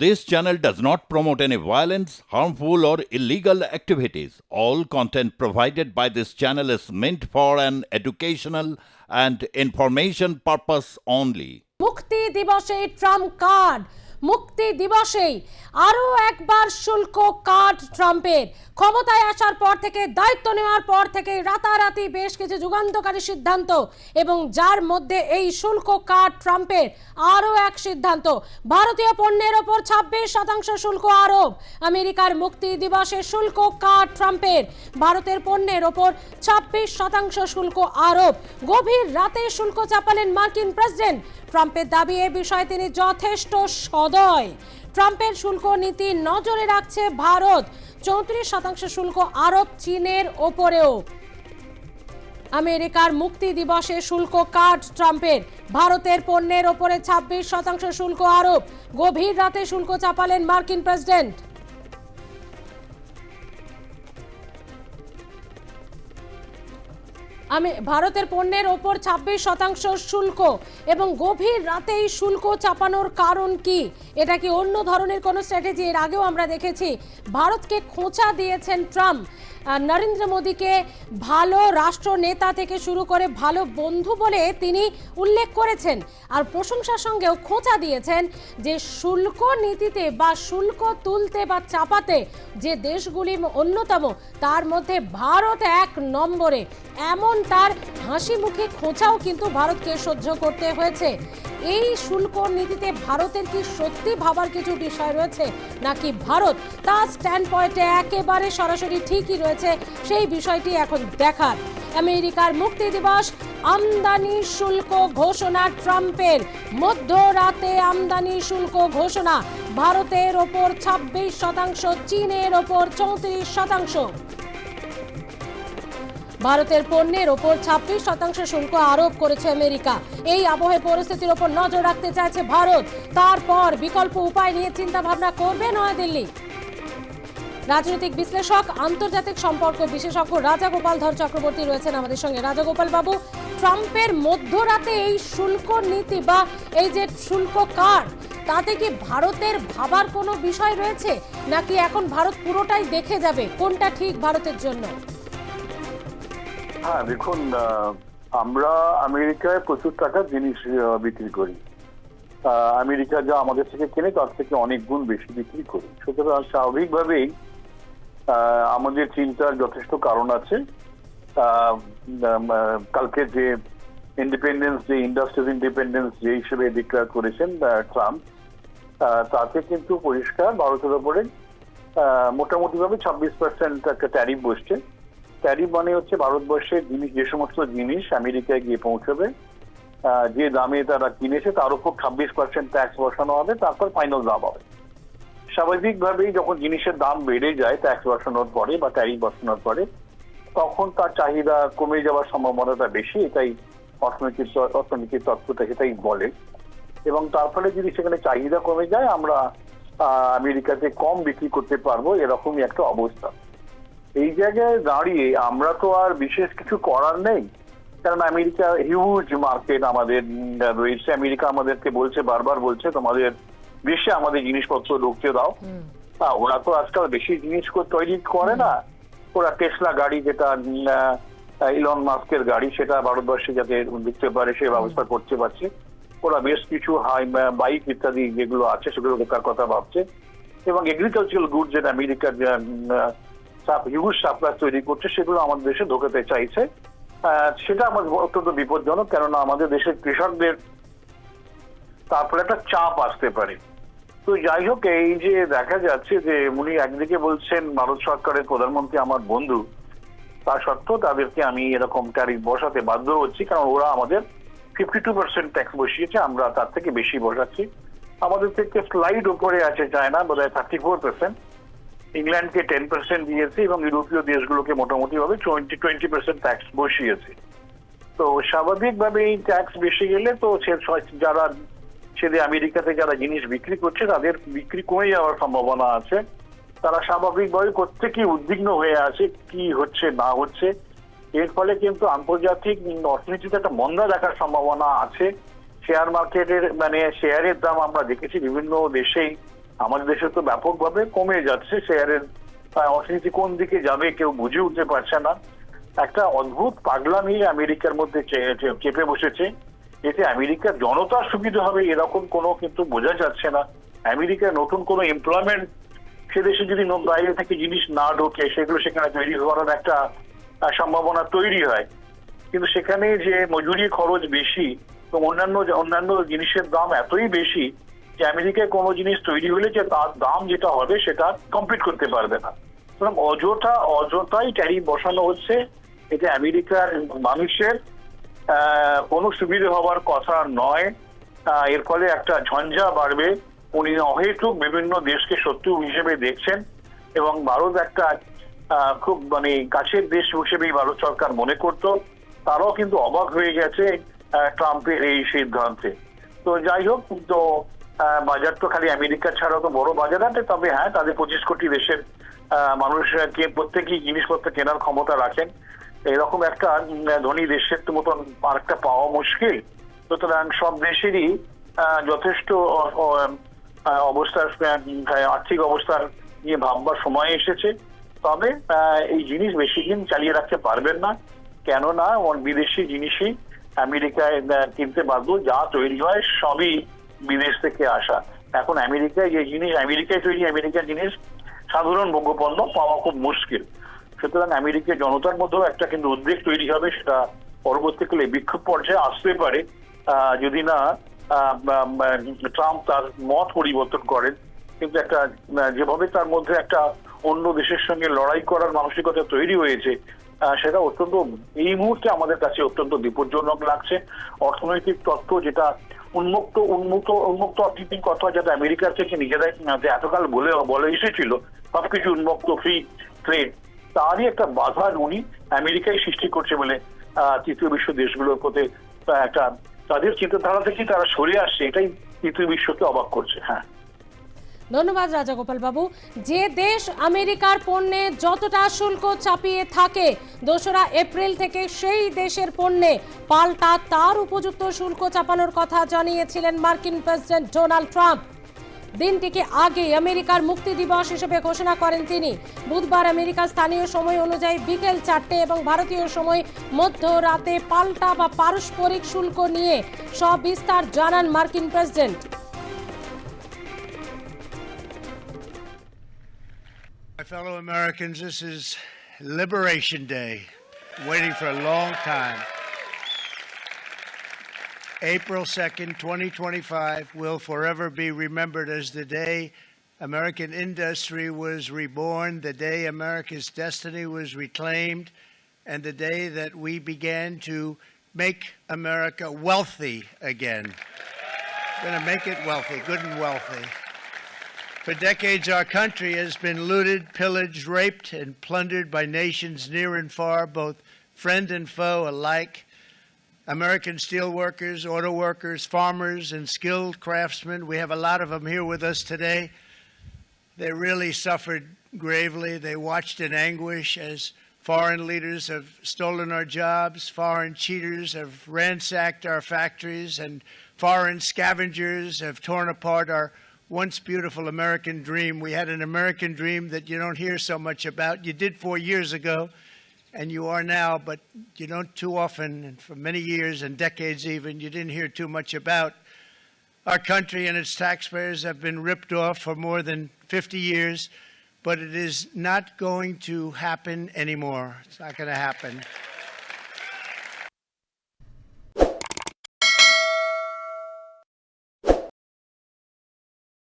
This channel does not promote any violence, harmful, or illegal activities. All content provided by this channel is meant for an educational and information purpose only. মুক্তি দিবসে Trump card মুক্তি দিবসেই আরও একবার শুল্ক card ট্রাম্পের ক্ষমতায় আসার পর থেকে দায়িত্ব নেওয়ার পর থেকে রাতারাতি বেশ কিছু যুগান্তকারী সিদ্ধান্ত এবং যার মধ্যে এই শুল্ক কার্ড ট্রাম্পের আরও এক সিদ্ধান্ত ভারতীয় পণ্যের ওপর 26% শুল্ক আরোপ আমেরিকার মুক্তি দিবসে শুল্ক কার্ড ট্রাম্পের ভারতের পণ্যের ওপর 26% শুল্ক আরোপ গভীর রাতে শুল্ক চাপালেন মার্কিন প্রেসিডেন্ট ট্রাম্পের দাবি এ বিষয়ে তিনি যথেষ্ট সদয় ট্রাম্পের শুল্ক নীতি নজরে রাখছে ভারত 34% শুল্ক আরোপ চীনের ওপরেও আমেরিকার মুক্তি দিবসে শুল্ক কার্ড ট্রাম্পের ভারতের পণ্যের ওপরে 26% শুল্ক আরোপ গভীর রাতে শুল্ক চাপালেন মার্কিন প্রেসিডেন্ট ভারতের পণ্যের ওপর 26% শুল্ক এবং গভীর রাতে এই শুল্ক চাপানোর কারণ কি এটা কি অন্য ধরনের কোনো স্ট্র্যাটেজি এর আগেও আমরা দেখেছি ভারতকে খোঁচা দিয়েছেন ট্রাম্প নরেন্দ্র মোদীকে ভালো রাষ্ট্রনেতা থেকে শুরু করে ভালো বন্ধু বলে তিনি উল্লেখ করেছেন আর প্রশংসার সঙ্গেও খোঁচা দিয়েছেন যে শুল্ক নীতিতে বা শুল্ক তুলতে বা চাপাতে যে দেশগুলি অন্যতম তার মধ্যে ভারত 1 নম্বরে এমন তার হাসি মুখে খোঁচাও কিন্তু ভারতকে সহ্য করতে হয়েছে এই শুল্ক নীতিতে ভারতের কি সত্যি ভাবার কিছু বিষয় রয়েছে নাকি ভারত তার স্ট্যান্ড পয়েন্টে একেবারে সরাসরি ঠিকই রয়েছে সেই বিষয়টি এখন দেখার আমেরিকার মুক্তি দিবস আমদানি শুল্ক ঘোষণা ট্রাম্পের মধ্যরাতে আমদানি শুল্ক ঘোষণা ভারতের ওপর 26% চীনের ওপর 34% ভারতের পণ্যের ওপর 26% শুল্ক আরোপ করেছে আমেরিকা এই আবহে পরিস্থিতির ওপর নজর রাখতে চাইছে ভারত তারপর বিকল্প উপায় নিয়ে চিন্তা ভাবনা করবে নয়াদিল্লি রাজনৈতিক বিশ্লেষক আন্তর্জাতিক সম্পর্ক বিশেষজ্ঞ রাজাগোপাল ধর চক্রবর্তী রয়েছেন আমাদের সঙ্গে রাজাগোপাল বাবু ট্রাম্পের মধ্যরাতে এই শুল্ক নীতি বা এই যে শুল্ক কার্ড তাতে কি ভারতের ভাবার কোনো বিষয় রয়েছে নাকি এখন ভারত পুরোটাই দেখে যাবে কোনটা ঠিক ভারতের জন্য হ্যাঁ দেখুন আমরা আমেরিকায় প্রচুর টাকার জিনিস বিক্রি করি আমেরিকা যা আমাদের থেকে কেনে তার থেকে অনেক গুণ বেশি বিক্রি করি সুতরাং স্বাভাবিকভাবেই আমাদের চিন্তার যথেষ্ট কারণ আছে কালকে যে ইন্ডিপেন্ডেন্স যে ইন্ডাস্ট্রিয়াল ইন্ডিপেন্ডেন্স যে হিসেবে ডিক্লেয়ার করেছেন ট্রাম্প তাতে কিন্তু পরিষ্কার ভারতের উপরে মোটামুটিভাবে 26% একটা ট্যারিফ বসছে ট্যারিফ মানে হচ্ছে ভারতবর্ষের জিনিস যে সমস্ত জিনিস আমেরিকায় গিয়ে পৌঁছবে যে দামে তারা কিনেছে তার উপর 26% ট্যাক্স বসানো হবে তারপর ফাইনাল দাম হবে স্বাভাবিকভাবেই যখন জিনিসের দাম বেড়ে যায় ট্যাক্স বসানোর পরে বা ট্যারিফ বসানোর পরে তখন তার চাহিদা কমে যাওয়ার সম্ভাবনাটা বেশি এটাই অর্থনীতির তত্ত্বটা সেটাই বলে এবং তার ফলে যদি সেখানে চাহিদা কমে যায় আমরা আমেরিকাতে কম বিক্রি করতে পারবো এরকমই একটা অবস্থা এই জায়গায় দাঁড়িয়ে আমরা তো আর বিশেষ কিছু করার নেই কারণ আমেরিকা হিউজ মার্কেট আমাদের রয়েছে আমেরিকা আমাদেরকে বলছে বারবার বলছে তোমাদের দেশে আমাদের জিনিসপত্র ঢুকতে দাও ওরা তো আজকাল বেশি জিনিস তৈরি করে না ওরা টেসলা গাড়ি যেটা ইলন মাস্কের গাড়ি সেটা ভারতবর্ষে যাতে ঢুকতে পারে সে ব্যবস্থা করতে পারছে ওরা বেশ কিছু বাইক ইত্যাদি যেগুলো আছে সেগুলো ঢোকার কথা ভাবছে এবং এগ্রিকালচারাল গুড যেটা আমেরিকার হিউজ সাপ্লাই তৈরি করছে সেগুলো আমাদের দেশে ঢোকাতে চাইছে সেটা আমার অত্যন্ত বিপজ্জনক কেননা আমাদের দেশের কৃষকদের তারপরে একটা চাপ আসতে পারে তো যাই হোক এই যে দেখা যাচ্ছে যে উনি একদিকে বলছেন ভারত সরকারের প্রধানমন্ত্রী আমার বন্ধু তা সত্ত্বেও তাদেরকে আমি এরকম ট্যারিফ বসাতে বাধ্য হচ্ছি কারণ ওরা আমাদের 52% ট্যাক্স বসিয়েছে আমরা তার থেকে বেশি বসাচ্ছি আমাদের থেকে স্লাইড উপরে আছে চায়না বোধহয় 34% ইংল্যান্ডকে 10% দিয়েছে এবং ইউরোপীয় দেশগুলোকে মোটামুটি ভাবে 20% ট্যাক্স বসিয়েছে তো স্বাভাবিকভাবে এই ট্যাক্স বেশি গেলে তো যারা সেদিকে আমেরিকাতে যারা জিনিস বিক্রি করছে তাদের বিক্রি কমে যাওয়ার সম্ভাবনা আছে তারা স্বাভাবিকভাবে প্রত্যেকেই উদ্বিগ্ন হয়ে আছে কি হচ্ছে না হচ্ছে এর ফলে কিন্তু আন্তর্জাতিক অর্থনীতিতে একটা মন্দা দেখার সম্ভাবনা আছে শেয়ার মার্কেটের মানে শেয়ারের দাম আমরা দেখেছি বিভিন্ন দেশেই আমাদের দেশে তো ব্যাপকভাবে কমে যাচ্ছে শেয়ারের অর্থনীতি কোন দিকে যাবে কেউ বুঝে উঠতে পারছে না। একটা অদ্ভুত পাগলামি আমেরিকার মধ্যে চেপে বসেছে, এতে আমেরিকার জনতার সুবিধা হবে এরকম কোনো কিন্তু বোঝা যাচ্ছে না। আমেরিকার নতুন কোনো এমপ্লয়মেন্ট সে দেশে যদি বাইরে থেকে জিনিস না ঢোকে, সেগুলো সেখানে তৈরি করার একটা সম্ভাবনা তৈরি হয়, কিন্তু সেখানে যে মজুরি খরচ বেশি এবং অন্যান্য জিনিসের দাম এতই বেশি যে আমেরিকায় কোনো জিনিস তৈরি হলে যে তার দাম যেটা হবে সেটা কমপ্লিট করতে পারবে না। সুতরাং অযথাই ট্যারিফ বসানো হচ্ছে। এতে আমেরিকার মানুষের কোনো সুবিধা হওয়ার কথা নয়। এর ফলে একটা ঝঞ্ঝা বাড়বে। উনি অহেতুক বিভিন্ন দেশকে শত্রু হিসেবে দেখছেন এবং ভারত একটা খুব কাছের দেশ হিসেবেই ভারত সরকার মনে করত। তারাও কিন্তু অবাক হয়ে গেছে ট্রাম্পের এই সিদ্ধান্তে। তো যাই হোক, তো বাজার তো খালি আমেরিকা ছাড়াও তো বড় বাজার আছে, তবে হ্যাঁ, তাদের 25 কোটি দেশের মানুষকে প্রত্যেকেই জিনিসপত্র কেনার ক্ষমতা রাখেন। এরকম একটা ধনী দেশের তো মতন আরেকটা পাওয়া মুশকিল। সুতরাং সব দেশেরই যথেষ্ট অবস্থার আর্থিক অবস্থার নিয়ে ভাববার সময় এসেছে। তবে এই জিনিস বেশি দিন চালিয়ে রাখতে পারবেন না, কেননা বিদেশি জিনিসই আমেরিকায় কিনতে বাধ্য। যা তৈরি হয় সবই বিদেশ থেকে আসা। এখন আমেরিকায় যে জিনিস আমেরিকায় তৈরি, আমেরিকার জিনিস সাধারণ ভোগ্যপণ্য পাওয়া খুব মুশকিল। সুতরাং আমেরিকার জনতার মধ্যেও একটা কিন্তু উদ্বেগ তৈরি হবে, সেটা পরবর্তীকালে বিক্ষোভ পর্যায়ে আসতে পারে যদি না ট্রাম্প তার মত পরিবর্তন করেন। কিন্তু একটা যেভাবে তার মধ্যে একটা অন্য দেশের সঙ্গে লড়াই করার মানসিকতা তৈরি হয়েছে, সেটা অত্যন্ত এই মুহূর্তে আমাদের কাছে অত্যন্ত বিপজ্জনক লাগছে। অর্থনৈতিক তত্ত্ব যেটা উন্মুক্ত অর্থনৈতিক কথা, যেটা আমেরিকার থেকে নিজেরাই এতকাল বলে এসেছিল সবকিছু উন্মুক্ত, ফ্রি ট্রেড, তারই একটা বাধা উনি আমেরিকায় সৃষ্টি করছে বলে তৃতীয় বিশ্ব দেশগুলোর প্রতি একটা তাদের চিন্তাধারা থেকে তারা সরে আসছে, এটাই তৃতীয় বিশ্বকে অবাক করছে। হ্যাঁ, ধন্যবাদ রাজাগোপাল বাবু। যে দেশ আমেরিকার পণ্যে যতটা শুল্ক চাপিয়ে থাকে, 2রা এপ্রিল থেকে সেই দেশের পণ্যে পাল্টা তার উপযুক্ত শুল্ক চাপানোর কথা জানিয়েছিলেন মার্কিন প্রেসিডেন্ট ডোনাল্ড ট্রাম্প। দিনটিকে আগে আমেরিকার মুক্তি দিবস হিসেবে ঘোষণা করেন তিনি। বুধবার আমেরিকার স্থানীয় সময় অনুযায়ী বিকেল 4টে এবং ভারতীয় সময় মধ্যরাতে পাল্টা বা পারস্পরিক শুল্ক নিয়ে সবিস্তার জানান মার্কিন president. My fellow Americans, this is Liberation Day, waiting for a long time. April 2nd, 2025 will forever be remembered as the day American industry was reborn, the day America's destiny was reclaimed, and the day that we began to make America wealthy again. We're going to make it wealthy, good and wealthy. For decades, our country has been looted, pillaged, raped, and plundered by nations near and far, both friend and foe alike. American steelworkers, auto workers, farmers, and skilled craftsmen, we have a lot of them here with us today. They really suffered gravely. They watched in anguish as foreign leaders have stolen our jobs, foreign cheaters have ransacked our factories, and foreign scavengers have torn apart our once beautiful American dream. We had an American dream that you don't hear so much about. You did 4 years ago, and you are now, but you don't too often, and for many years and decades even, you didn't hear too much about. Our country and its taxpayers have been ripped off for more than 50 years, but it is not going to happen anymore. It's not going to happen.